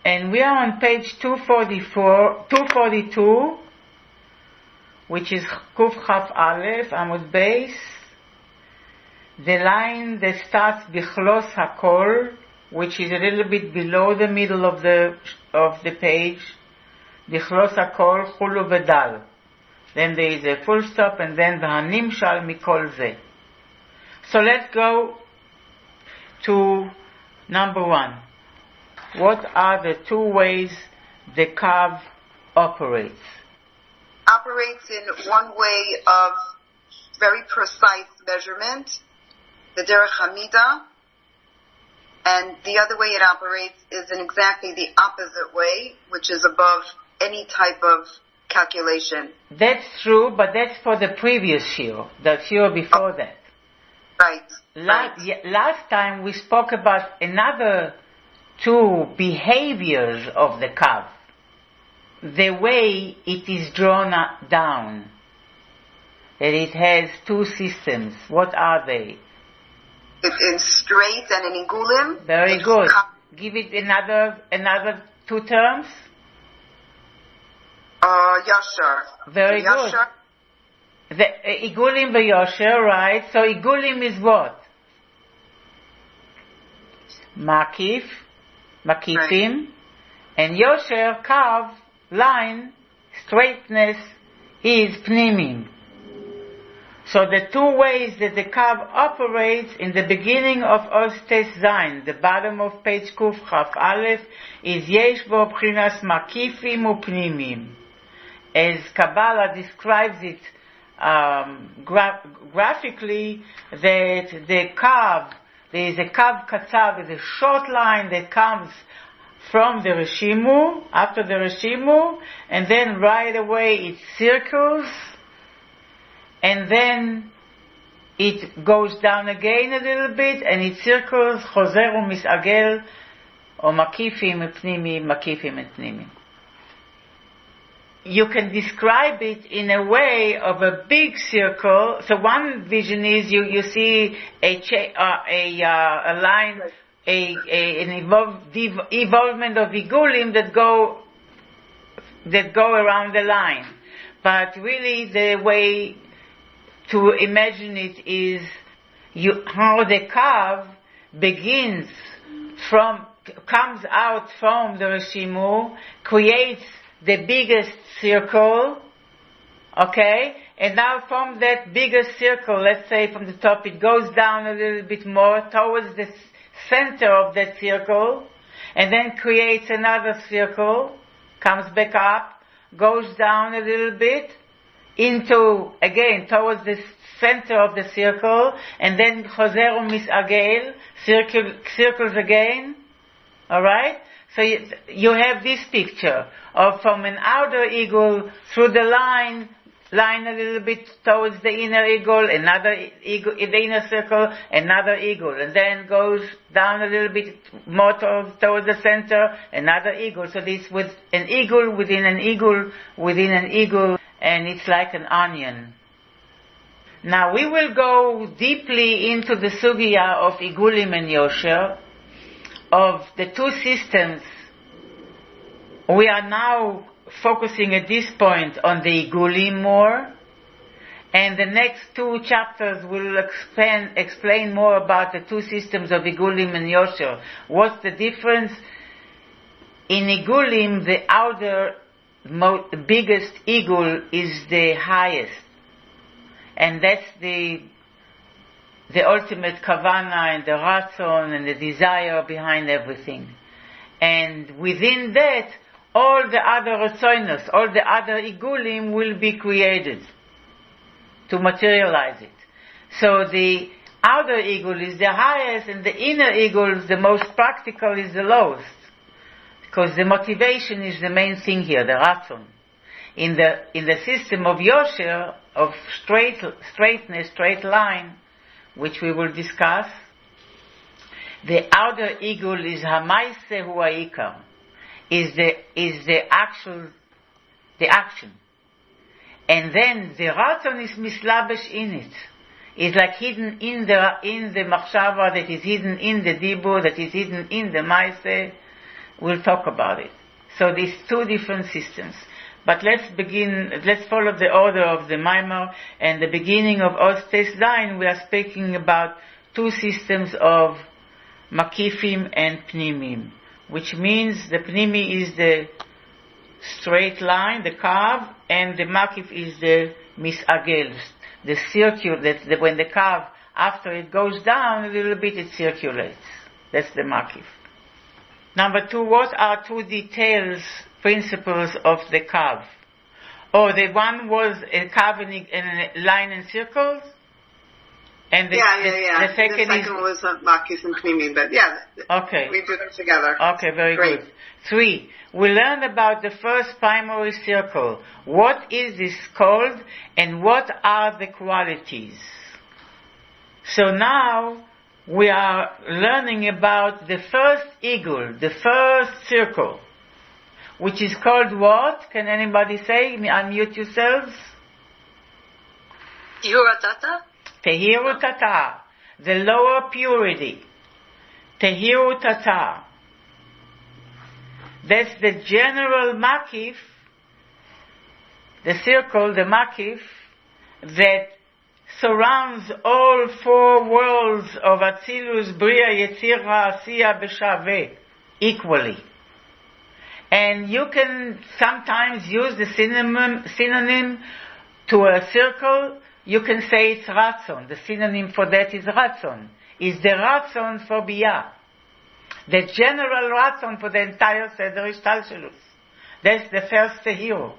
And we are on page 242, which is Kuf Chaf Aleph, Amud Beis. The line that starts Bichlos Hakol, which is a little bit below the middle of the page. Bichlos Hakol, Chulu Vedal. Then there is a full stop, and then V'hanimshal Mikol Ze. So let's go to number 1. What are the 2 ways the kav operates? Operates in one way of very precise measurement, the derech hamida, and the other way it operates is in exactly the opposite way, which is above any type of calculation. That's true, but that's for the previous shiur, the shiur before that. Right. Last time we spoke about another 2 behaviors of the kav. The way it is drawn down. That it has 2 systems. What are they? In straight and in igulim. Very good. Give it another 2 terms. Yashar. Very good. The igulim v'yosher, right? So igulim is what? Makif, makifim, right. And yosher, kav, line, straightness is pnimim. So the 2 ways that the kav operates in the beginning of Ostes Zayin, the bottom of page Kuf Chaf Aleph, is yesh bo b'chinas makifim upnimim. As Kabbalah describes it graphically, that the kav, there is a kav katzar, is a short line that comes from the Reshimu, after the Reshimu, and then right away it circles, and then it goes down again a little bit, and it circles, chozer u'misagel, or makifim epnimim, makifim epnimim. You can describe it in a way of a big circle. So one vision is you see a line, an evolvement of igulim that go around the line. But really the way to imagine it is how the kav comes out from the Reshimu, creates the biggest circle, okay? And now from that biggest circle, let's say from the top, it goes down a little bit more towards the center of that circle, and then creates another circle, comes back up, goes down a little bit, towards the center of the circle, and then chozer u'misagel, circles again, alright? So you have this picture of from an outer eagle through the line a little bit towards the inner eagle, another eagle in the inner circle, another eagle, and then goes down a little bit more towards the center, another eagle. So this with an eagle within an eagle within an eagle, and it's like an onion. Now we will go deeply into the sugya of igulim and yosher, of the 2 systems. We are now focusing at this point on the igulim more, and the next 2 chapters will explain more about the 2 systems of igulim and yosher. What's the difference? In igulim, the outer biggest eagle is the highest, and that's the ultimate kavana and the ratzon and the desire behind everything. And within that, all the other ratzonos, all the other igulim will be created to materialize it. So the outer eagle is the highest, and the inner eagle, the most practical, is the lowest. Because the motivation is the main thing here, the ratzon. In the system of yosher, of straightness, straight line, which we will discuss, the outer eagle is hamaise hu ha'ikar, is the action, and then the ratzon is mislabesh in it. It's like hidden in the machshava, that is hidden in the dibur, that is hidden in the maise, we'll talk about it. So these two different systems. But let's follow the order of the Maimar, and the beginning of Ostes Zayin, we are speaking about two systems of Makifim and Pnimim, which means the Pnimi is the straight line, the curve, and the Makif is the Misagel, the circle, that when the curve, after it goes down a little bit, it circulates. That's the Makif. Number two, what are two details, principles of the curve? Oh, the one was a curve in a line and circles? And the second was Makif and Pnimi, but okay. We do them together. Okay, very Great. Good. 3, we learned about the first primary circle. What is this called, and what are the qualities? So now we are learning about the first eagle, the first circle, which is called what? Can anybody say? Unmute yourselves. Yuratata? Tehiru Tata, the lower purity. Tehiru Tata. That's the general Makif, the circle, the Makif, that surrounds all 4 worlds of Atzilus, Bria, Yetzira, Asiya, B'Shaveh, equally. And you can sometimes use the synonym to a circle. You can say it's Ratzon. The synonym for that is Ratzon. Is the Ratzon for Biyah. The general Ratzon for the entire Seder Ishtalshelus. That's the first hero.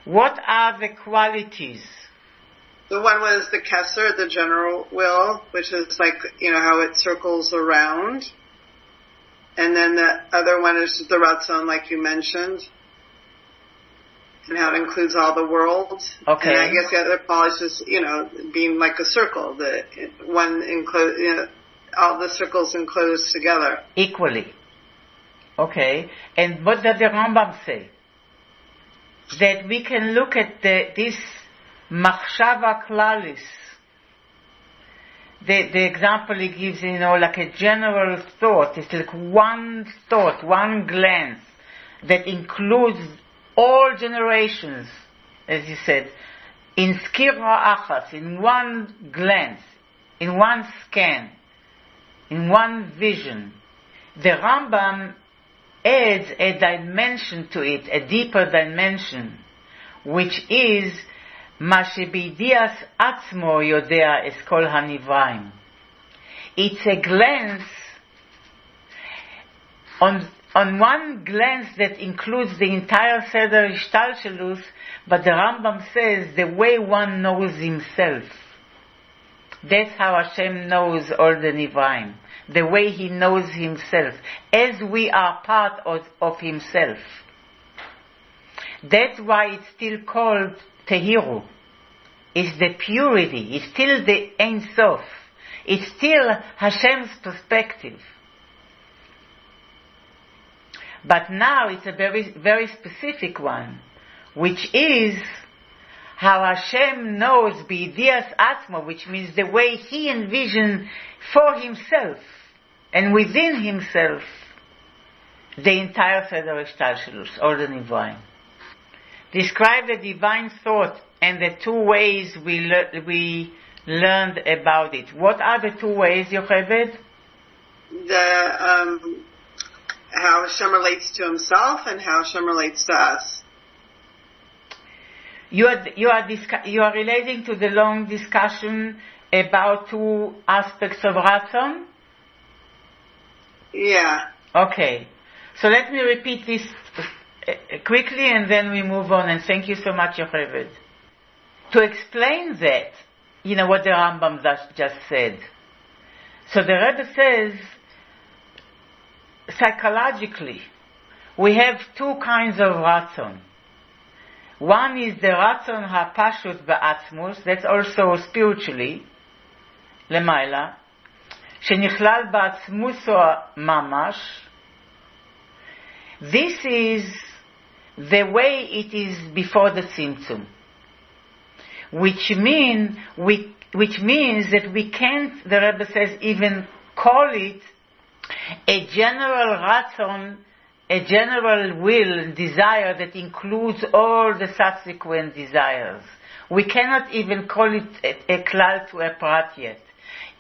What are the qualities? The one was the Kesser, the general will, which is like, how it circles around. And then the other one is the Ratzon, like you mentioned. And how it includes all the worlds. Okay. And I guess the other quality is, being like a circle. The one all the circles enclosed together. Equally. Okay. And what does the Rambam say? That we can look at this Machshava Klalis. The example he gives, like a general thought. It's like one thought, one glance that includes all generations, as you said, in skira achas, in one glance, in one scan, in one vision. The Rambam adds a dimension to it, a deeper dimension, which is מה שבידיעס עצמו יודע es kol hanivraim. It's a glance on one glance that includes the entire Seder Ishtalshelus, but the Rambam says the way one knows himself. That's how Hashem knows all the Nivraim. The way He knows Himself, as we are part of Himself. That's why it's still called Tehiru. It's the purity. It's still the Ein Sof. It's still Hashem's perspective. But now it's a very, very specific one, which is how Hashem knows B'Yidias Atzmo, which means the way He envisioned for Himself and within Himself the entire Seder Ishtalshelus, all the Nivraim. Describe the divine thought and the 2 ways we learned about it. What are the 2 ways, Yocheved? How Hashem relates to Himself and how Hashem relates to us. You are relating to the long discussion about 2 aspects of Ratzon? Yeah. Okay. So let me repeat this quickly and then we move on, and thank you so much, Yocheved. To explain that, what the Rambam just said. So the Rebbe says, psychologically, we have 2 kinds of Ratzon. One is the Ratzon HaPashut Ba'atzmus, that's also spiritually, Lemaila, Shenichlal Ba'atzmuso Mamash. This is the way it is before the Tzimtzum. Which means that we can't, the Rebbe says, even call it a general ratzon, a general will and desire that includes all the subsequent desires. We cannot even call it a klal to a prat yet.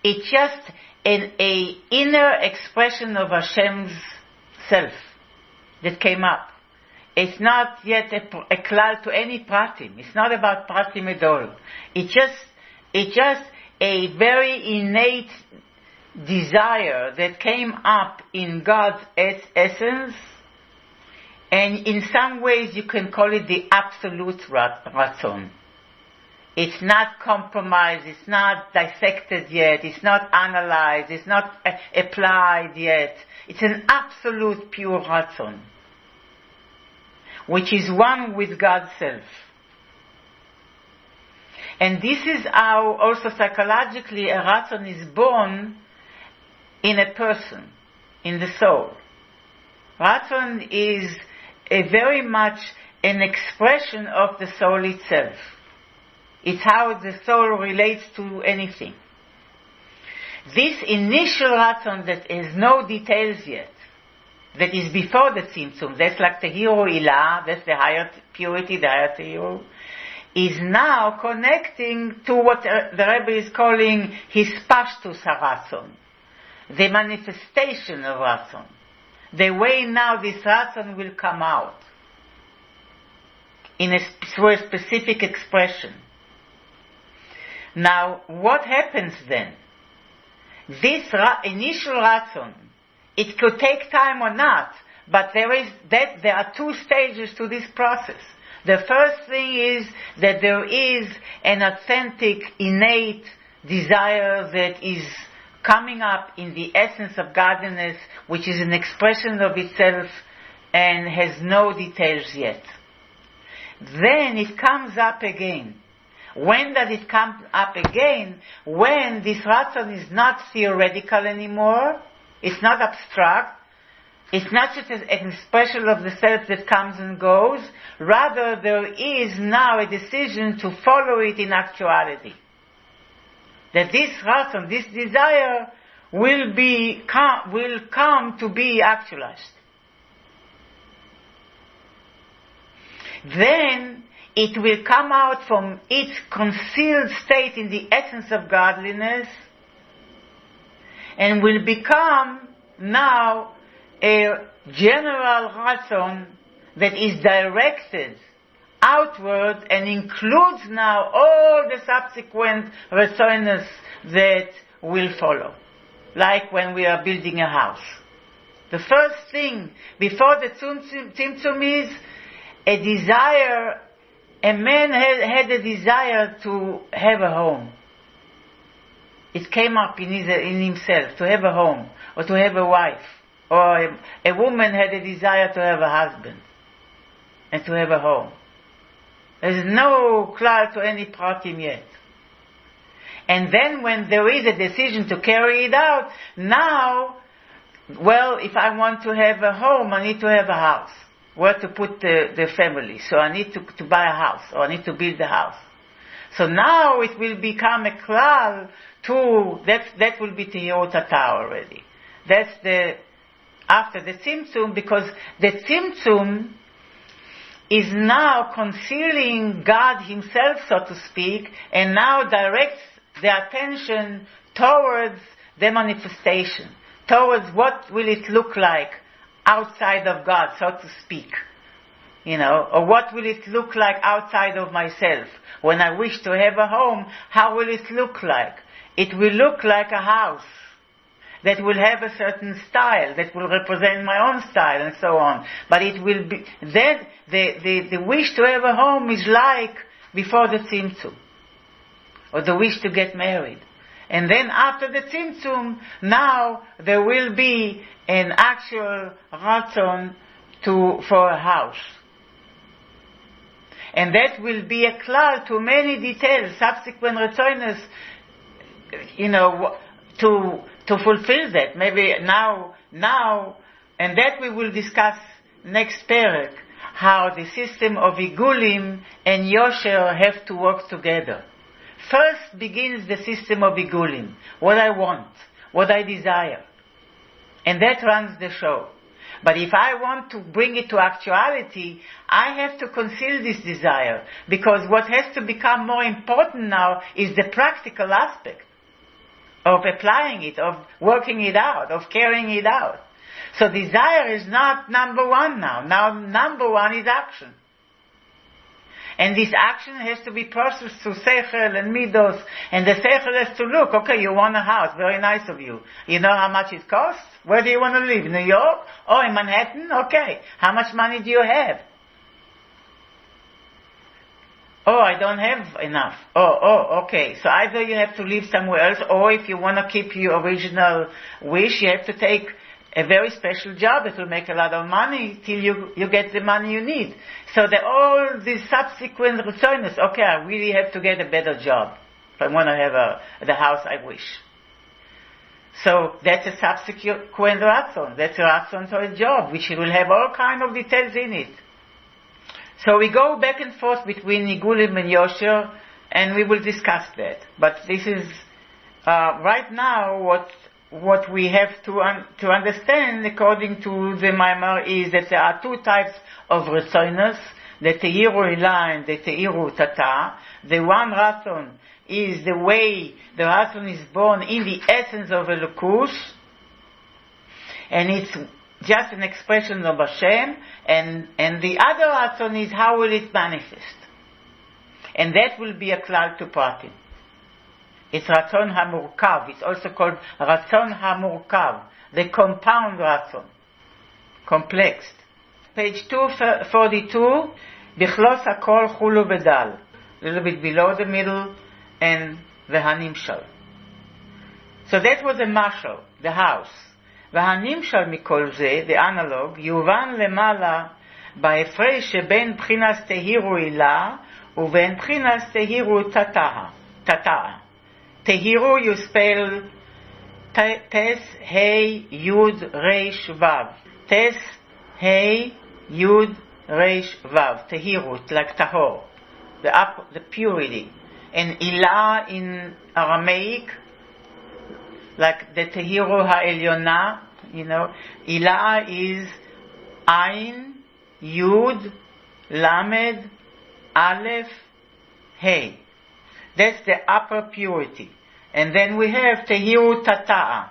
It's just an inner expression of Hashem's self that came up. It's not yet a klal to any pratim. It's not about pratim at all. It's just a very innate desire that came up in God's essence, and in some ways you can call it the absolute ratzon. It's not compromised, it's not dissected yet, it's not analyzed, it's not applied yet. It's an absolute pure ratzon, which is one with God's self. And this is how also psychologically a ratzon is born in a person, in the soul. Ratzon is very much an expression of the soul itself. It's how the soul relates to anything. This initial ratzon that has no details yet, that is before the tzimtzum, that's like the hero ilah, that's the higher purity, the higher hero, is now connecting to what the Rebbe is calling his pashtus haratzon, the manifestation of ratzon, the way now this ratzon will come out through a specific expression. Now, what happens then? This initial ratzon, it could take time or not, but there are two stages to this process. The first thing is that there is an authentic, innate desire that is coming up in the essence of godliness, which is an expression of itself and has no details yet. Then it comes up again. When does it come up again? When this ratzon is not theoretical anymore, it's not abstract, it's not just an expression of the self that comes and goes, rather there is now a decision to follow it in actuality. That this ratzon, this desire, will come to be actualized. Then it will come out from its concealed state in the essence of godliness and will become now a general ratzon that is directed outward and includes now all the subsequent retzonos that will follow. Like when we are building a house. The first thing before the tzimtzum is a desire. A man had a desire to have a home. It came up in himself to have a home or to have a wife. Or a woman had a desire to have a husband and to have a home. There's no klal to any pratim yet. And then when there is a decision to carry it out, now, well, if I want to have a home, I need to have a house. Where to put the family. So I need to buy a house, or I need to build a house. So now it will become a klal that will be Tehillah Tata already. That's after the tzimtzum, because the tzimtzum is now concealing God himself, so to speak, and now directs the attention towards the manifestation, towards what will it look like outside of God, so to speak. Or what will it look like outside of myself? When I wish to have a home, how will it look like? It will look like a house that will have a certain style, that will represent my own style, and so on. But it will be, then the wish to have a home is like before the tzimtzum, or the wish to get married. And then after the tzimtzum, now there will be an actual ratzon for a house. And that will be a klal to many details, subsequent retzonos, to fulfill that. Maybe now, and that we will discuss next perek, how the system of igulim and yosher have to work together. First begins the system of igulim, what I want, what I desire. And that runs the show. But if I want to bring it to actuality, I have to conceal this desire. Because what has to become more important now is the practical aspect of applying it, of working it out, of carrying it out. So desire is not number one now. Now number one is action. And this action has to be processed through seichel and midos. And the seichel has to look, okay, you want a house, very nice of you. You know how much it costs? Where do you want to live? New York? Oh, in Manhattan? Okay. How much money do you have? Oh, I don't have enough. Oh, okay. So either you have to live somewhere else, or if you want to keep your original wish, you have to take a very special job that will make a lot of money till you get the money you need. So all these subsequent retzonos, okay, I really have to get a better job if I want to have the house I wish. So that's a subsequent ratzon. That's a ratzon to a job, which will have all kind of details in it. So we go back and forth between Nigulim and Yosher, and we will discuss that. But this is right now what we have to understand, according to the Maimar, is that there are two types of retzonos, the Teiru Ilah and the Teiru Tata. The one ratzon is the way the ratzon is born in the essence of Elokus, and it's just an expression of Hashem, and the other ratzon is how will it manifest. And that will be a klal to pratim. It's Ratzon HaMurkav. It's also called Ratzon HaMurkav, the compound Ratzon, complex. Page 242, Bichlos HaKol Chulu Bedal, a little bit below the middle, and V'hanimshal. So that was a mashal, the house. V'hanimshal mikol ze, the analog, Yuvan Lemala, בהפרש שבין בחינס תהירו אילה ובין בחינס תהירו תתאה. Tehiru you spell Tes, Hey, Yud, Reish, Vav. Tes, Hey, Yud, Reish, Vav. Tehiru, like Tahor. The purity. And Ilah in Aramaic, like the Tehiru Ha'elyona, Ilah is Ain, Yud, Lamed, Aleph, Hey. That's the upper purity. And then we have Tehiru Tata'a.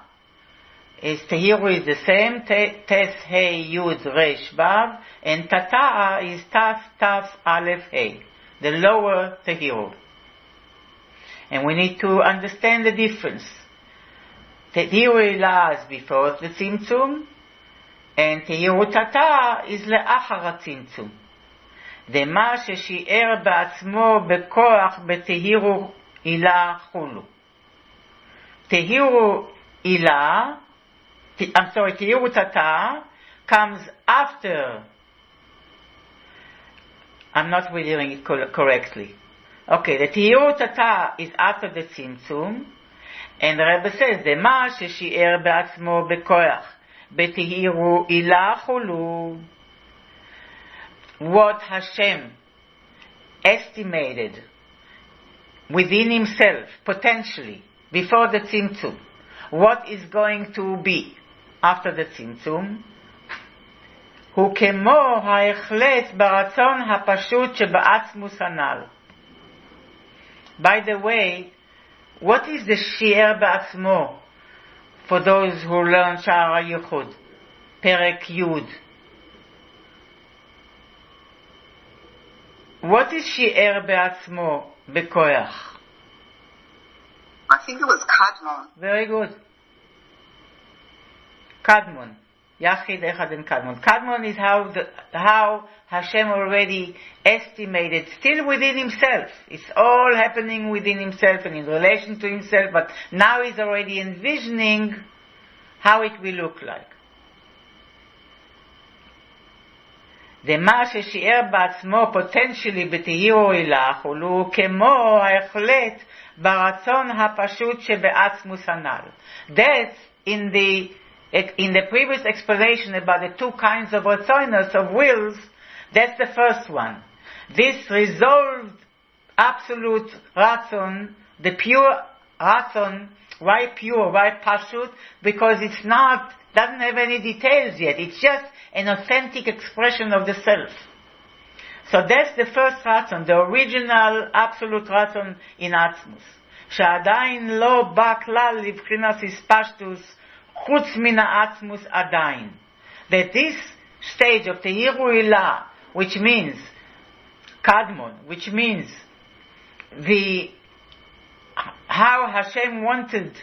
Tehiru is the same, Tes, Hey, Yud, Resh, Vav, and Tata'a is Tas, Taf, Aleph, Hey. The lower Tehiru. And we need to understand the difference. Tehiru Ilah is before the Tzimtzum, and Tehiru Tata'a is le'achar Tzimtzum. דמה ששיער בעצמו בכוח בתהירו אילה חולו. תהירו אילה, תהירו תתא comes after. I'm not reading it correctly. Okay, the תהירו תתא is after the tzimtzum, and the Rebbe says, דמה ששיער בעצמו בכוח בתהירו אילה חולו. What Hashem estimated within himself, potentially, before the Tzimtzum, what is going to be after the Tzimtzum, הוא כמו ההחלט ברצון הפשוט שבעצמוס הנ"ל. By the way, what is the שיער בעצמו for those who learn Shaar Hayichud, פרק י'? What is שיער בעצמו בכוח? I think it was Kadmon. Very good. Kadmon. Yachid, Echad, and Kadmon. Kadmon is how Hashem already estimated, still within himself. It's all happening within himself and in relation to himself, but now he's already envisioning how it will look like. דמה ששיער בעצמו potentially בתהירו אילך, הוא כמו ההחלט ברצון הפשוט שבעצמוס הנ"ל. That's in the previous explanation about the two kinds of ratzonos, of wills, that's the first one. This resolved absolute ratzon, the pure ratzon, why pure, why pashut? Because it's not, doesn't have any details yet. It's just an authentic expression of the self. So that's the first ratzon, the original absolute ratzon in Atzmus. שעדיין לא בא כלל לבחינת הספשטוס חוץ מן העצמוס עדיין. That this stage of Tehir U'ilah, which means Kadmon, which means how Hashem wanted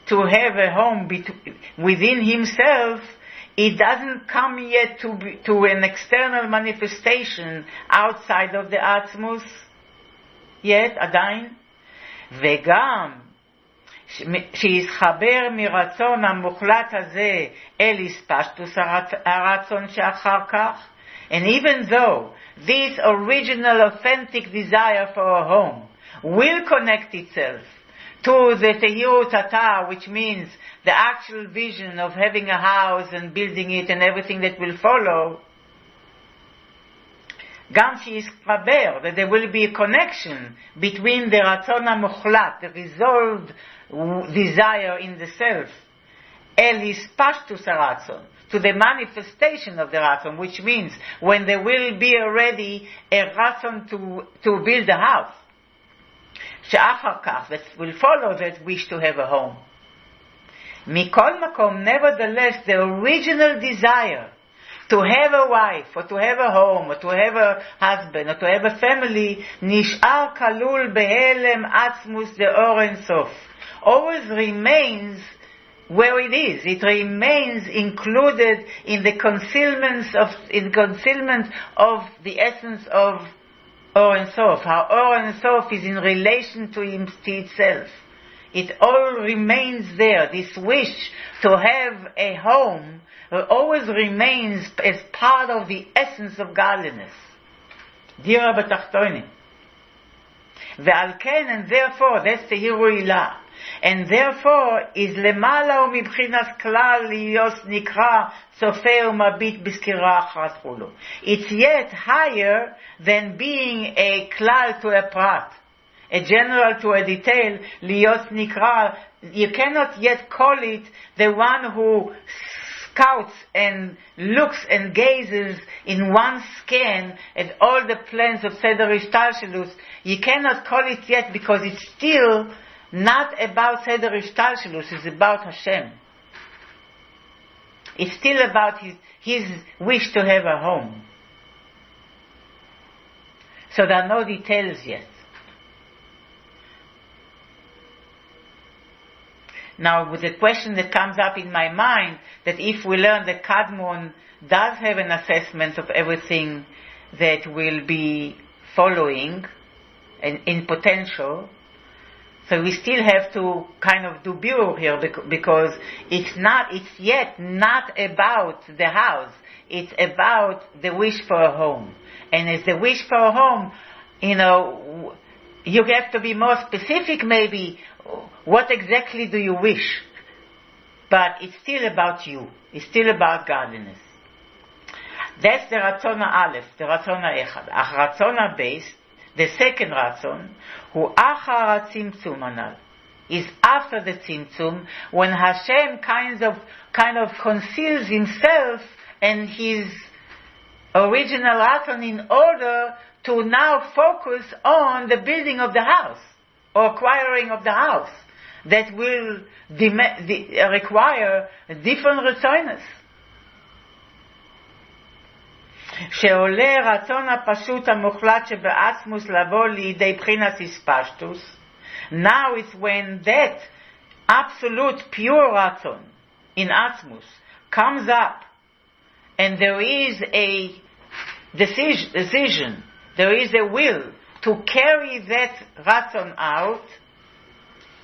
to have a home within Himself, it doesn't come yet to an external manifestation outside of the Atzmus yet, עדיין. וגם שיתחבר מרצון המוחלט הזה אל הספשטוס הרצון שאחר כך. And even though this original authentic desire for a home will connect itself to the Tehirut Atah, which means the actual vision of having a house and building it and everything that will follow, גם שיתחבר, that there will be a connection between the רצון המוחלט, the resolved desire in the self, אל הספשטוס הרצון, to the manifestation of the ratzon, which means when there will be already a ratzon to build a house, שאחר כך, that will follow that wish to have a home. מכל מקום, nevertheless, the original desire to have a wife, or to have a home, or to have a husband, or to have a family, נשאר כלול בהלם עצמוס דאור אין סוף. Always remains where it is. It remains included in the concealment of the essence of Or Ein Sof. How Or Ein Sof is in relation to itself. It all remains there. This wish to have a home always remains as part of the essence of godliness. Dira b'tachtonim. Ve'al ken, and therefore, that's the Hiruilah. And therefore, is למעלה ומבחינת כלל להיות נקרא צופה ומביט בסקירה אחת כולו. It's yet higher than being a כלל to a prat, a general to a detail, להיות נקרא. You cannot yet call it the one who scouts and looks and gazes in one scan at all the plans of Seder Ishtalshelus. You cannot call it yet because it's still not about Seder Ishtalshelus, it's about Hashem. It's still about his wish to have a home. So there are no details yet. Now, with the question that comes up in my mind, that if we learn that Kadmon does have an assessment of everything that will be following and in potential, so we still have to kind of do biur here because it's yet not about the house. It's about the wish for a home. And as the wish for a home, you have to be more specific maybe. What exactly do you wish? But it's still about you. It's still about godliness. That's the Ratzon Aleph, the Ratzon Echad. Ach Ratzon Beis, the second Ratzon, who Achar HaTzimtzum Anal, is after the Tzimtzum, when Hashem kind of conceals himself and his original Ratzon in order to now focus on the building of the house, or acquiring of the house, that will require different רצונות. שעולה רצון הפשוט המוחלט שבעצמוס לבוא לידי בחינת הספשטוס. Now it's when that absolute pure רצון in עצמוס comes up, and there is a decision, there is a will to carry that ratzon out,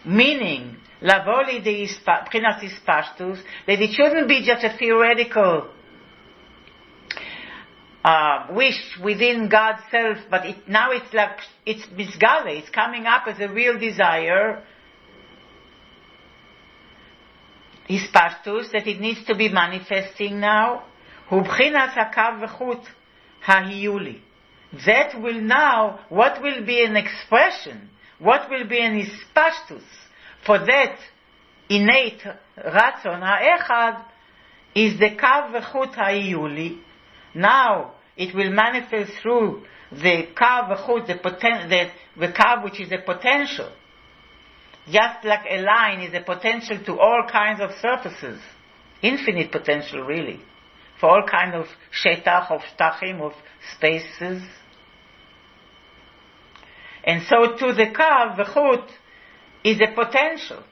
meaning לבוא לידי בחינת הספשטוס, that it shouldn't be just a theoretical wish within God's self, but now it's like it's misgale, it's coming up as a real desire, הספשטוס, that it needs to be manifesting now. הוא בחינת הקו וחוט ההיולי. That will now, what will be an expression, what will be an ispashtus for that innate Ratzon Ha'echad is the Kav V'chut Ha'iyuli. Now it will manifest through the Kav V'chut, the Kav which is a potential. Just like a line is a potential to all kinds of surfaces. Infinite potential, really. For all kinds of shetach, of shtachim, of spaces. And so to the Kav V'chut is a potential.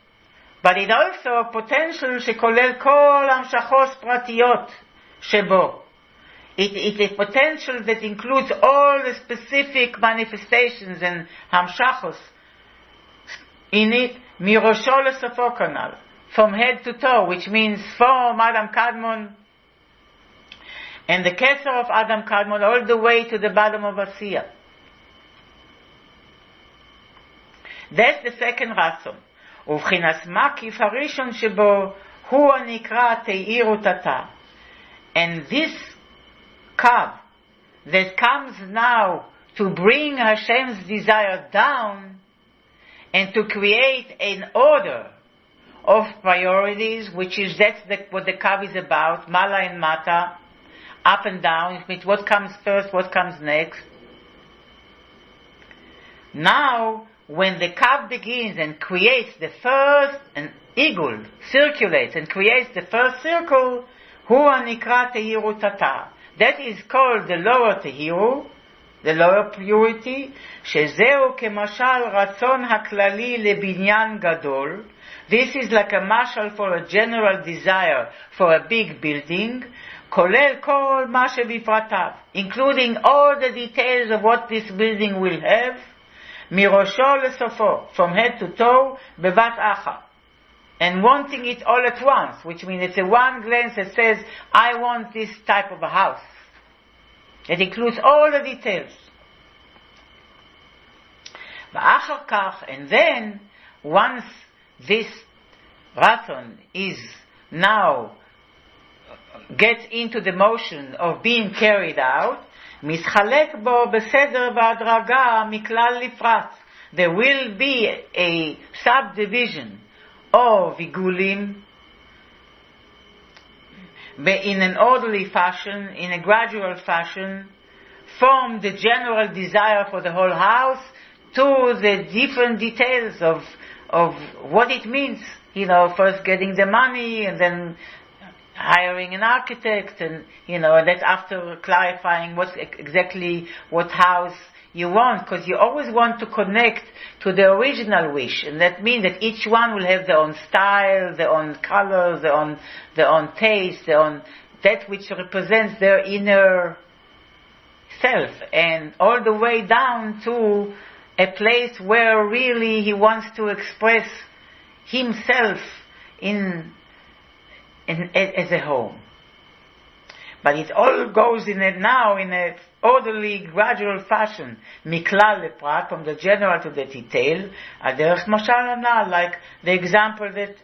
But it also a potential שכולל כל המשכות פרטיות שבו. It's a potential that includes all the specific manifestations and hamshachos in it, מראשו לסופו כנ"ל, from head to toe, which means from Adam Kadmon and the Keser of Adam Kadmon all the way to the bottom of Asiya. That's the second Ratzon. ובחינס מקיף הראשון שבו הוא הנקרא תאיר ותתה. And this Kav that comes now to bring Hashem's desire down and to create an order of priorities, which is what the Kav is about, Mala and Mata, up and down, it means what comes first, what comes next. Now, when the Kav begins and creates the first, and Igul circulates and creates the first circle, Hu Anikra Tehiru Tata. That is called the lower Tehiru, the lower purity, Shezeu Kemashal Ratzon HaKlali Lebinyan Gadol. This is like a mashal for a general desire for a big building, Kolel Kol Ma Shebifratav, including all the details of what this building will have, Mirosho lesofo, from head to toe, bevat acha, and wanting it all at once, which means it's a one glance that says, I want this type of a house. It includes all the details. V'achar kach, and then, once this Ratzon is now gets into the motion of being carried out, מתחלק בו בסדר והדרגה מכלל לפרט. There will be a subdivision of עיגולים in an orderly fashion, in a gradual fashion, from the general desire for the whole house to the different details of what it means. First getting the money and then hiring an architect, and and that's after clarifying exactly what house you want, because you always want to connect to the original wish, and that means that each one will have their own style, their own colors, their own taste, that which represents their inner self, and all the way down to a place where really he wants to express himself as a home. But it all goes in a orderly, gradual fashion, miklal leprat, from the general to the detail, aderech mashal anal, like the example that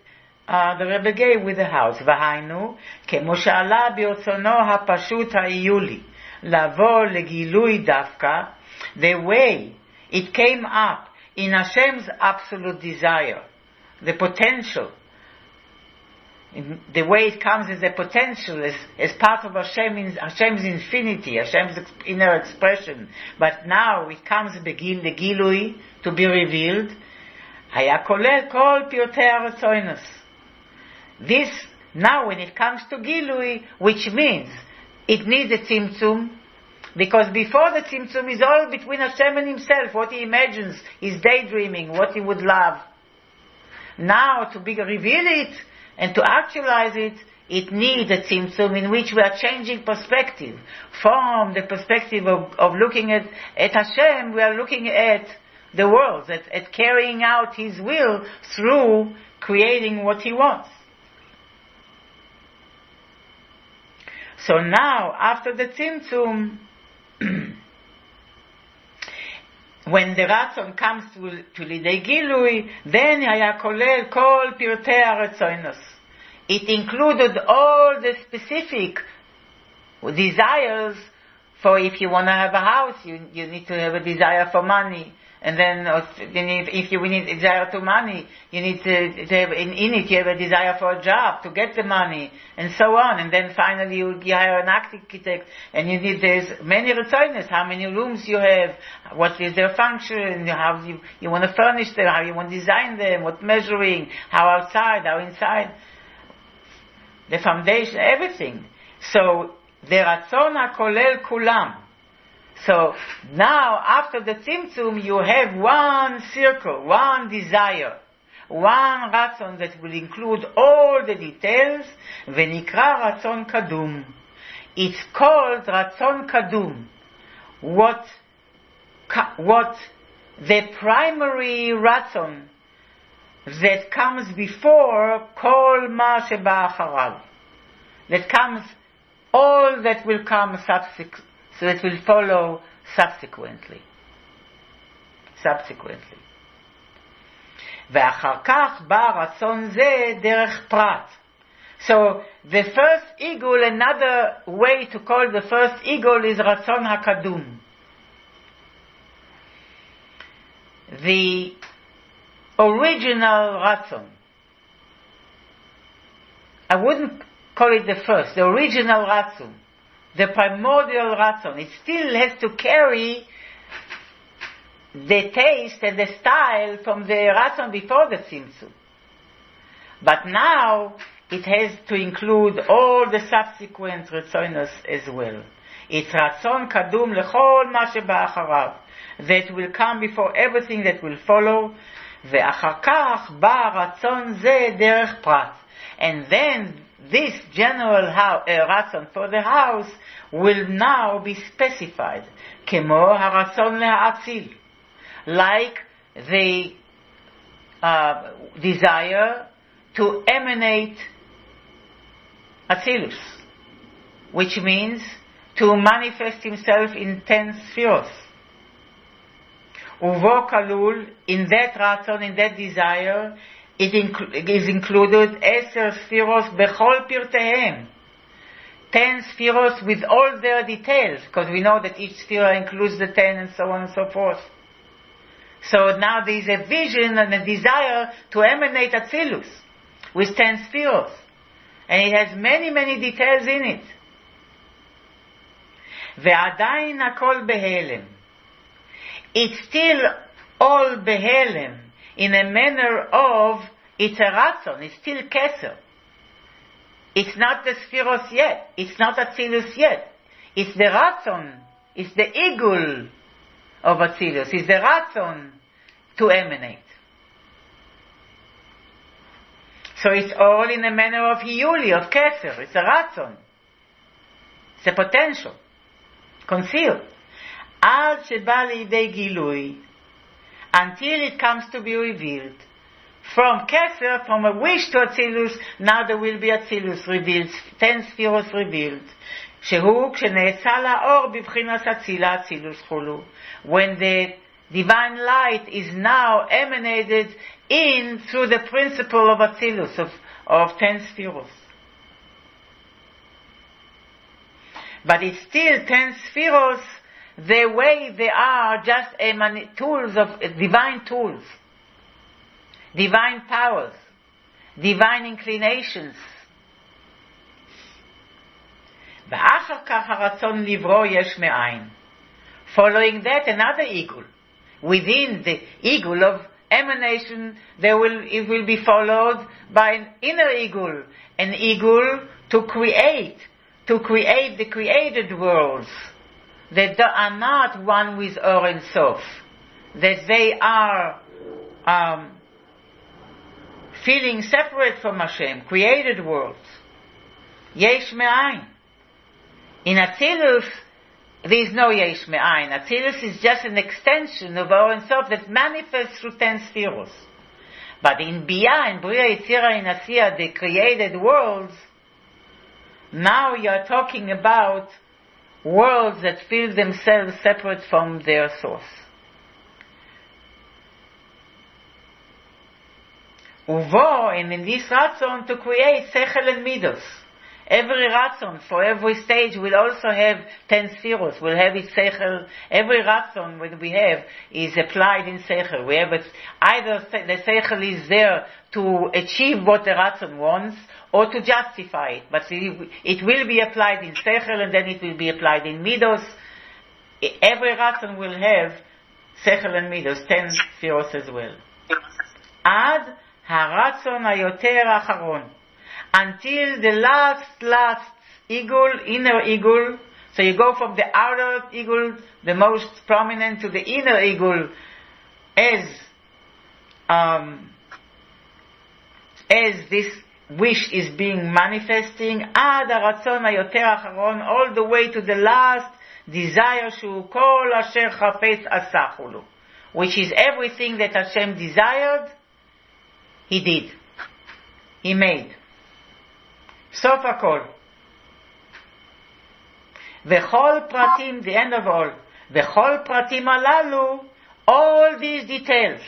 the Rebbe gave with the house. V'hainu, kemo she'ala birtzono hapashut ha'iyuli, lavo legilui dafka, the way it came up in Hashem's absolute desire, the potential, the way it comes as a potential, as part of Hashem's infinity, Hashem's inner expression. But now it comes begilui, to be revealed. Haya kolel kol pirtei haratzonos. This, now when it comes to gilui, which means it needs a tzimtzum, because before the tzimtzum is all between Hashem and himself, what he imagines, his daydreaming, what he would love. Now to reveal it, and to actualize it, it needs a tzimtzum in which we are changing perspective. From the perspective of looking at Hashem, we are looking at the world, at carrying out His will through creating what He wants. So now, after the tzimtzum, when the Ratzon comes to Lidei Gilui, then היה כולל כל פרטי הרצונות. It included all the specific desires for if you want to have a house, you need to have a desire for money. And then if you need a desire to money, you need to have, in it you have a desire for a job, to get the money, and so on. And then finally you hire an architect, and there's many retzonos, how many rooms you have, what is their function, how you want to furnish them, how you want to design them, what measuring, how outside, how inside, the foundation, everything. So, the ratzon hakolel kulam. So now, after the tzimtzum, you have one circle, one desire, one ratzon that will include all the details, v'nikra ratzon kadum. It's called ratzon kadum. What the primary ratzon that comes before kol ma sheba acharav. That comes, all that will come so it will follow subsequently. ואחר כך בא רצון זה דרך פרט. So the first igul, another way to call the first igul is ratzon hakadum. The original ratzon. I wouldn't call it the first, the original ratzon. The primordial ratzon. It still has to carry the taste and the style from the ratzon before the tzimtzum. But now it has to include all the subsequent ratzonos as well. It's ratzon kadum lechol ma sheba acharav. That will come before everything that will follow. ואחר כך בא רצון זה דרך פרט. And then this general ratzon for the house will now be specified. כמו הרצון להאציל. Like the desire to emanate Atzilus, which means to manifest himself in 10 spheres. Uvo kalul, in that ratzon, in that desire, it is included 10 spheros bechol pirtehem. 10 spheros with all their details, because we know that each sphere includes the 10 and so on and so forth. So now there is a vision and a desire to emanate Atzilus with 10 spheros. And it has many, many details in it. ועדיין הכל בהלם. It's still all בהלם in a manner of, it's a ratzon, it's still keser. It's not the spheros yet. It's not Atzilus yet. It's the ratzon. It's the igul of Atzilus. It's the ratzon to emanate. So it's all in a manner of hiyuli, of keser. It's a ratzon. It's a potential. Concealed. עד שבא לידי גילוי, until it comes to be revealed. From Keser, from a wish to Atzilus, now there will be Atzilus revealed, 10 spheros revealed. שהוא כשנעצה לאור בבחינת אצילה אצילוס חולו. When the divine light is now emanated in through the principle of Atzilus, of 10 spheros. But it's still 10 spheros the way they are, just tools of divine tools, divine powers, divine inclinations. ואחר כך הרצון לברוא יש מאין. Following that, another eagle. Within the eagle of emanation, it will be followed by an inner eagle, an eagle to create the created worlds, that they are not one with Or and Sof, that they are feeling separate from Hashem, created worlds. Yesh me'ayin. In Atzilus, there is no Yesh me'ayin. Atzilus is just an extension of Or and Sof that manifests through 10 spheros. But in Biyah, in Bria, Yitzira, in Asiya, the created worlds, now you are talking about worlds that feel themselves separate from their source. Uvo, and in this ratzon to create sechel and midos, Every ratzon for every stage will also have 10 spheros, will have its seichel. Every ratzon when we have is applied in seichel. We have either the seichel is there to achieve what the ratzon wants, or to justify it. But it will be applied in seichel, and then it will be applied in midos. Every ratzon will have seichel and midos, 10 spheros as well. Ad haratzon hayoter acharon, until the last eagle, inner eagle. So you go from the outer eagle, the most prominent, to the inner eagle, as this wish is being manifesting. Ad haratzon hayoter acharon, all the way to the last desire, shu kol asher chapetz asachulu, which is everything that Hashem desired, He did. He made. Sof hakol. V'chol pratim, the end of all. V'chol pratim alalu, all these details,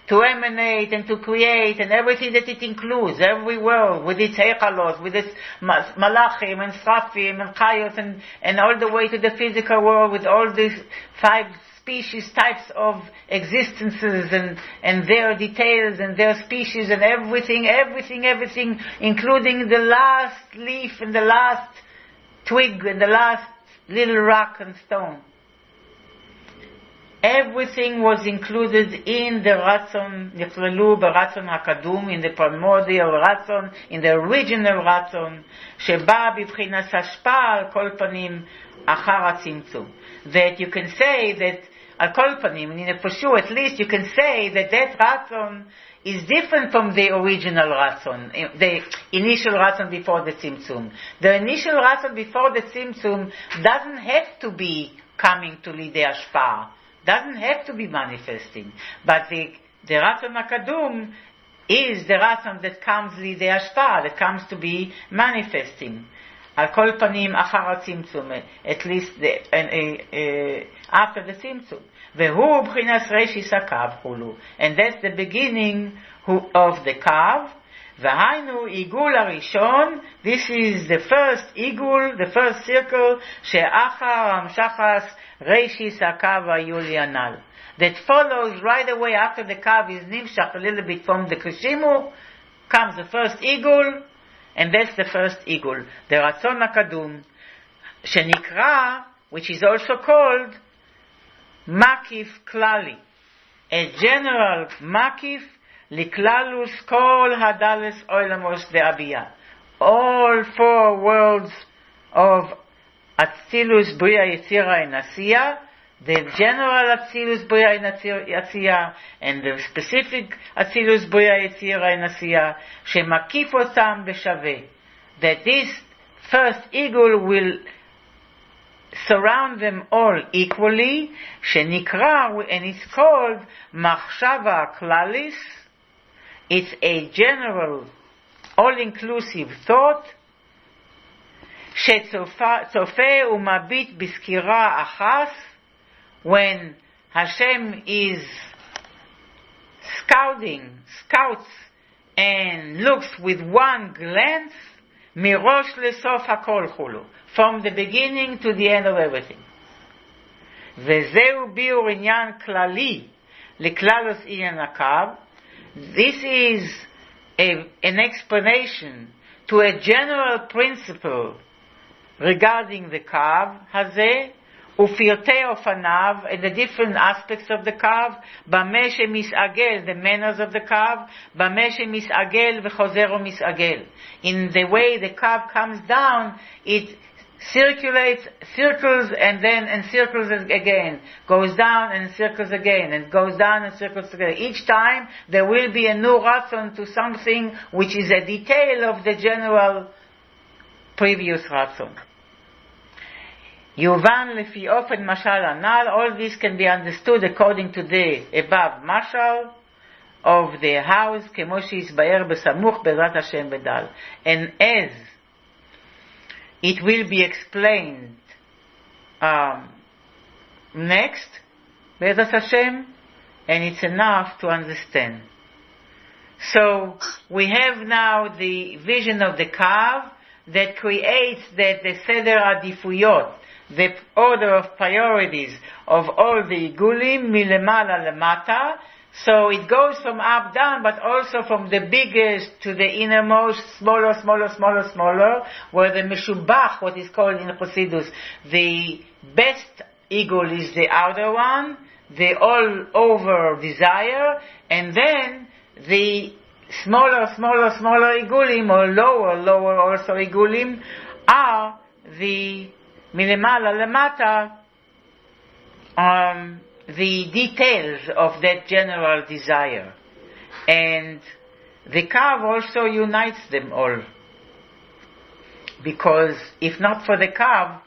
to emanate and to create and everything that it includes, every world with its heichalos, with its malachim and srafim and chayos and all the way to the physical world with all these 5 species, types of existences and their details and their species and everything, including the last leaf and the last twig and the last little rock and stone. Everything was included in the Ratzon, Nichlelu b'Ratzon HaKadum, in the primordial Ratzon, in the original Ratzon, sheba b'bchinas hashpa al kol panim achar hatzimtzum. That you can say that, al kol panim, for sure, at least you can say that Ratzon is different from the original Ratzon, the initial Ratzon before the Tzimtzum. The initial Ratzon before the Tzimtzum doesn't have to be coming to Lidei Hashpa'ah. Doesn't have to be manifesting, but the Ratzon HaKadum is the Ratzon that comes Lidei Hashpa'ah, that comes to be manifesting. Al kol panim achar hatzimtzum, at least after the tzimtzum. Vehu b'chinas reishis hakav hulu, and that's the beginning of the kav. V'hainu igul harishon, this is the first igul, the first circle, she'achar hamshachas reishis hakav hayu li'anal, that follows right away after the kav is nimshach a little bit from the kushimu, comes the first igul, and that's the first igul, the Ratzon HaKadum, shenikra, which is also called makif klali, a general makif liklalus kol hadales oilamos de'abiyah, all 4 worlds of Atzilus, Bria, Yetzira, and Asiya, the general Atzilus, Bria, and Asiya, and the specific Atzilus, Bria, Yetzira, and Asiya, shemakif otam b'shaveh, that this first eagle will surround them all equally, shenikra, and it's called machshava klalis. It's a general, all-inclusive thought, שצופה ומביט בסקירה אחת, when Hashem is scouts and looks with one glance, מראש לסוף הכל חולו, from the beginning to the end of everything. וזהו ביאור עניין כללי לכללוס עניין הקו. This is an explanation to a general principle regarding the kav hazeh, ופרטי אופניו, and the different aspects of the kav, במה שמסעגל, the manners of the kav, במה שמסעגל וחוזר ומסעגל. In the way the kav comes down, it circles and circles again, goes down and circles again, and goes down and circles again. Each time there will be a new ratzon to something which is a detail of the general previous ratzon. Yuvan lefi ofen mashal anal, all this can be understood according to the above mashal of the house, כמו שיסבהר בסמוך בעזרת השם בדל. And as it will be explained next, בעזרת השם, and it's enough to understand. So we have now the vision of the kav. that creates the seder adifuyot, the order of priorities of all the igulim, milemala lemata. So it goes from up down, but also from the biggest to the innermost, smaller, where the meshubach, what is called in Chassidus, the best igul is the outer one, the all-over desire, and then the smaller igulim, or lower also igulim, are the milemala lemata, the details of that general desire. And the kav also unites them all. Because if not for the kav,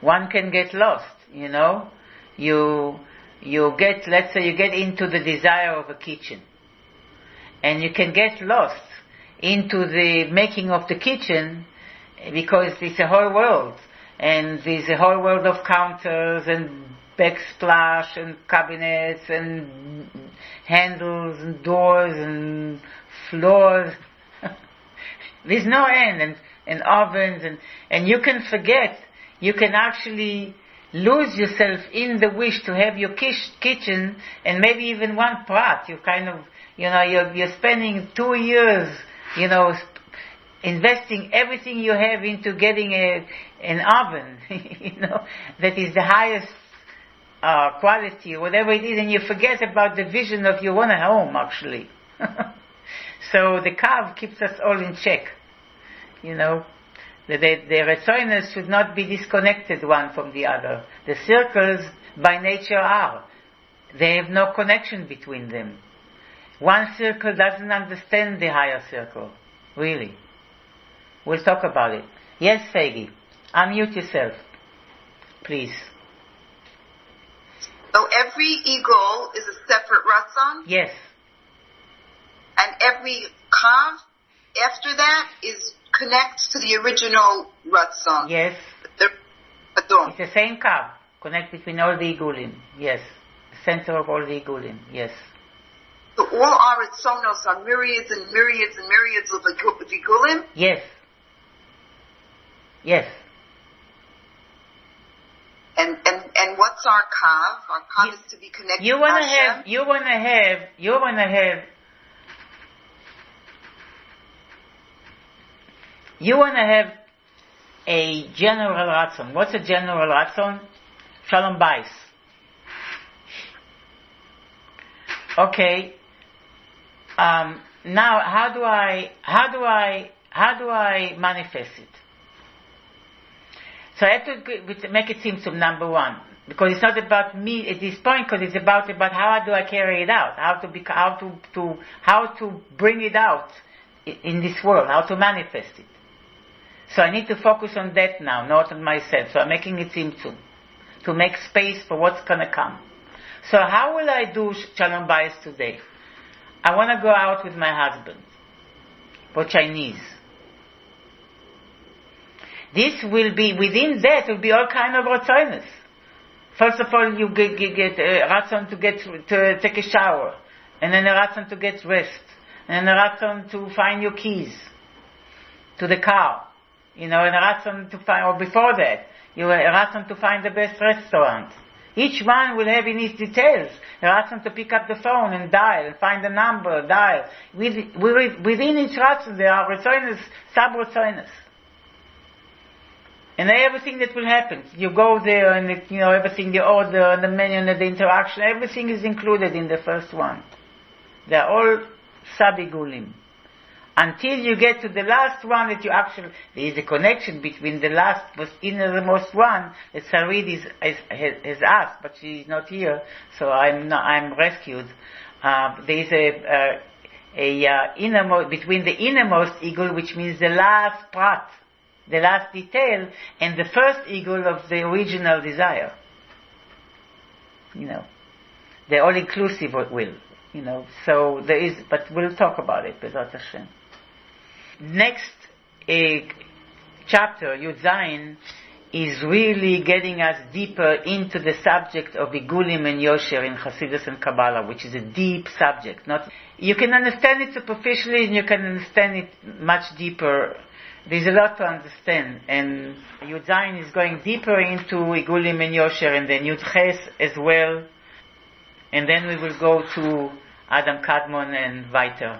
one can get lost, you know. You get, let's say you get into the desire of a kitchen. And you can get lost into the making of the kitchen because it's a whole world. And there's a whole world of counters and backsplash and cabinets and handles and doors and floors. There's no end, and ovens, and you can forget. You can actually lose yourself in the wish to have your kitchen, and maybe even one prat. You kind of, you know, you're spending 2 years, you know, investing everything you have into getting an oven, you know, that is the highest quality, or whatever it is, and you forget about the vision of your own home, actually. So the kav keeps us all in check, you know. The retzonos should not be disconnected one from the other. The circles, by nature, are. They have no connection between them. One circle doesn't understand the higher circle, really. We'll talk about it. Yes, Fegi, unmute yourself, please. So every eagle is a separate ratzon? Yes. And every kav after that connects to the original ratzon? Yes. It's the same kav. Connect between all the igulim. Yes. The center of all the igulim. Yes. So all our ratzonos are myriads and myriads and myriads of igulim? Yes. Yes. And what's our kav? Our kav is to be connected to Hashem. You wanna have a general ratzon. What's a general ratzon? Shalom Bais. Okay. Now, how do I manifest it? So I have to make it simple, number one, because it's not about me at this point, because it's about how do I carry it out, how to bring it out in this world, how to manifest it. So I need to focus on that now, not on myself. So I'm making it simple, to make space for what's gonna come. So how will I do Shalom Bayis today? I want to go out with my husband for Chinese. This will be, within that will be all kind of ratzonos. First of all, you get a ratzon to take a shower, and then a ratzon to get rest, and a ratzon to find your keys to the car, you know, and a ratzon to find, or before that, a ratzon to find the best restaurant. Each one will have in its details. A ratzon to pick up the phone and dial, find the number, dial. Within each ratzon there are ratzonos, sub-ratzonos. And everything that will happen, you go there and everything, the order and the menu and the interaction, everything is included in the first one. They are all sub-igulim. Until you get to the last one that you actually, there is a connection between the last, most innermost one that Sarid has asked, but she is not here, so I'm rescued. There is innermost, between the innermost eagle, which means the last part, the last detail, and the first eagle of the original desire. They're all inclusive will, so there is, but we'll talk about it, Bezrat Hashem. Next chapter, Yud Zayin, is really getting us deeper into the subject of Igulim and Yosher in Chassidus and Kabbalah, which is a deep subject. you can understand it superficially and you can understand it much deeper. There's a lot to understand. And Yud Zayin is going deeper into Igulim and Yosher, and then Yud Ches as well. And then we will go to Adam Kadmon and weiter.